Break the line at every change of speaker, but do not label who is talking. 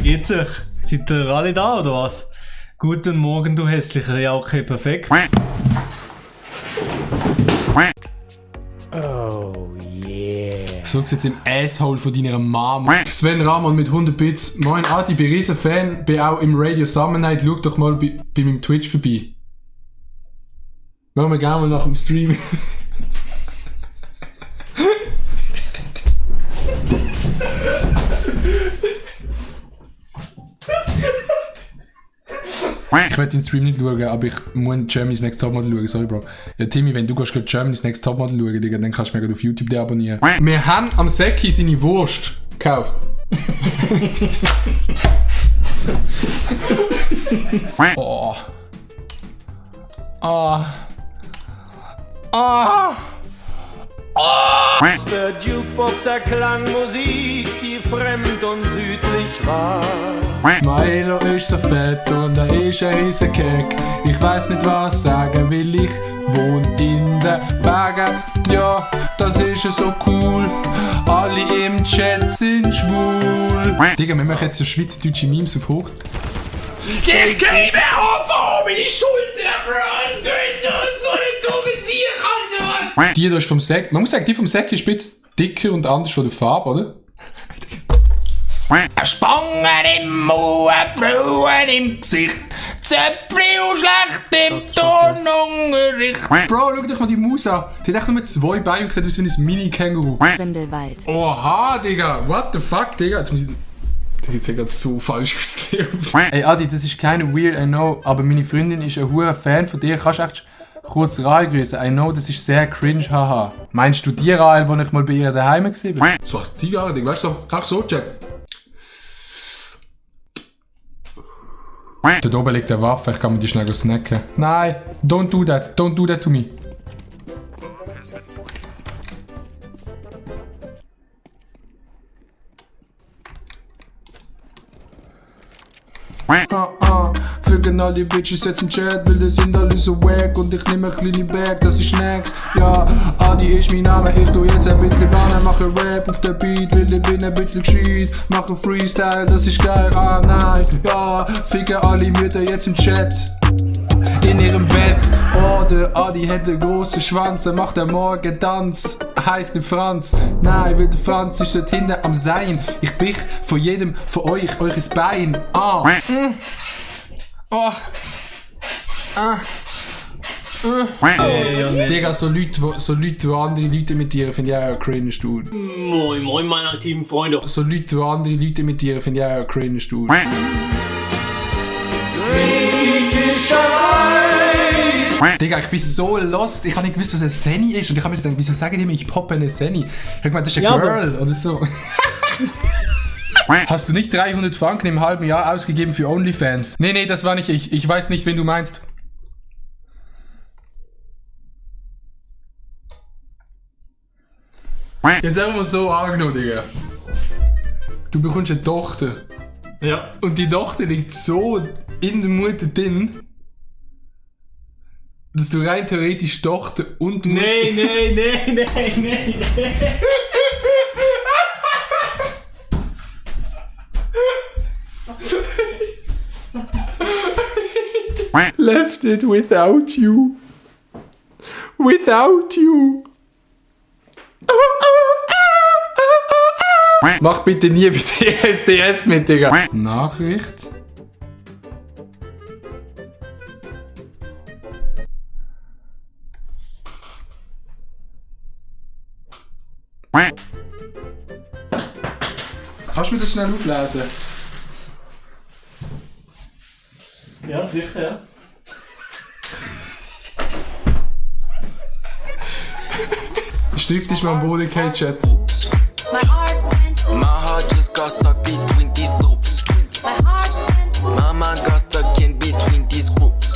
geht's euch? Seid ihr alle da, oder was? Guten Morgen, du hässlicher. Ja, okay, perfekt.
Oh yeah.
Sag's jetzt im Asshole von deiner Mom. Sven Rahman mit 100 Bits. Moin Adi, bin riesen Fan, bin auch im Radio Summer Night. Schau doch mal bei meinem Twitch vorbei. Machen wir gerne mal nach dem Stream. Ich werde den Stream nicht schauen, aber ich muss Germany's Next Topmodel schauen, sorry Bro. Ja Timmy, wenn du gehst Germany's Next Topmodel schauen, Digga, dann kannst du mir auf YouTube abonnieren. Wir haben am Säcki seine Wurst gekauft. Oh. Ah. Ah.
Aus der Jukebox erklang Musik, die fremd und südlich war.
Milo ist so fett und er ist ein riesen Keck. Ich weiss nicht was sagen, weil ich wohn in den Bergen. Ja, das ist ja so cool. Alle im Chat sind schwul. Digga, wir machen jetzt so schweizerdeutsche Memes auf Hoch.
Ich kriege auf meine Schulter, Bro. So eine dumme Sieg, Alter.
Die da ist vom Säck. Man muss sagen, die vom Säck ist ein bisschen dicker und anders von der Farbe, oder?
Spangen im Mund, Brauen im Gesicht, Zöpfchen und schlecht im Turnunterricht.
Bro, schau dich mal die Maus an. Die hat echt nur 2 Beine und sieht aus wie ein Mini-Känguru.
Grindelwald.
Oha, Digga. What the fuck, Digga? Jetzt muss ich... Das hat gerade so falsch ausgesehen. Ey Adi, das ist keine weird, I know, aber meine Freundin ist ein hoher Fan von dir. Kannst du echt kurz Rahel grüßen? I know, das ist sehr cringe, haha. Meinst du die Rahel, wo ich mal bei ihr daheim war? So als Zigarre, Digga, weißt du, einfach so, check. Dort oben liegt eine Waffe, ich kann mir die schnell snacken. Nein, don't do that to me. Für genau die Bitches jetzt im Chat, weil das sind alle so wack und ich nehme ein kleine Bag, das ist next. Ja, Adi ist mein Name, ich tu jetzt ein bisschen Bahnen, mache Rap auf der Beat, weil ich bin ein bisschen gescheit, mache Freestyle, das ist geil, ah nein, ja, ficken alle Mütter jetzt im Chat. In ihrem Bett, oh, der Adi hat einen grossen Schwanz, er macht einen Morgentanz, heisst nicht Franz, nein, weil der Franz ist dort hinten am Sein, ich brich von jedem von euch eures Bein, ah, oh, Digga, so Leute, die andere Leute imitieren, finde ich auch cringe, Dude.
Moin, moin, meine aktiven Freunde.
So Leute, die andere Leute imitieren, finde ich auch cringe, Dude. Digga, ich bin so lost. Ich habe nicht gewusst, was eine Senni ist. Und ich habe mir gedacht, wieso sagen die mir, ich poppe eine Senni? Ich habe gemeint, das ist eine Girl oder so. Hast du nicht 300 Franken im halben Jahr ausgegeben für OnlyFans? Nee, das war nicht ich. Ich weiß nicht, wen du meinst. Jetzt einfach mal so angenommen, Digga. Du bekommst eine Tochter.
Ja.
Und die Tochter liegt so in der Mutter drin, dass du rein theoretisch Tochter und Mutter...
Nee.
Left it without you. Without you. Mach bitte nie bei DSDS mit, Digga. Nachricht. Kannst du mir das schnell auflesen?
Ja, sicher, ja.
Der Stift ist mir am Boden gefallen, Chat.
My heart just got stuck beating.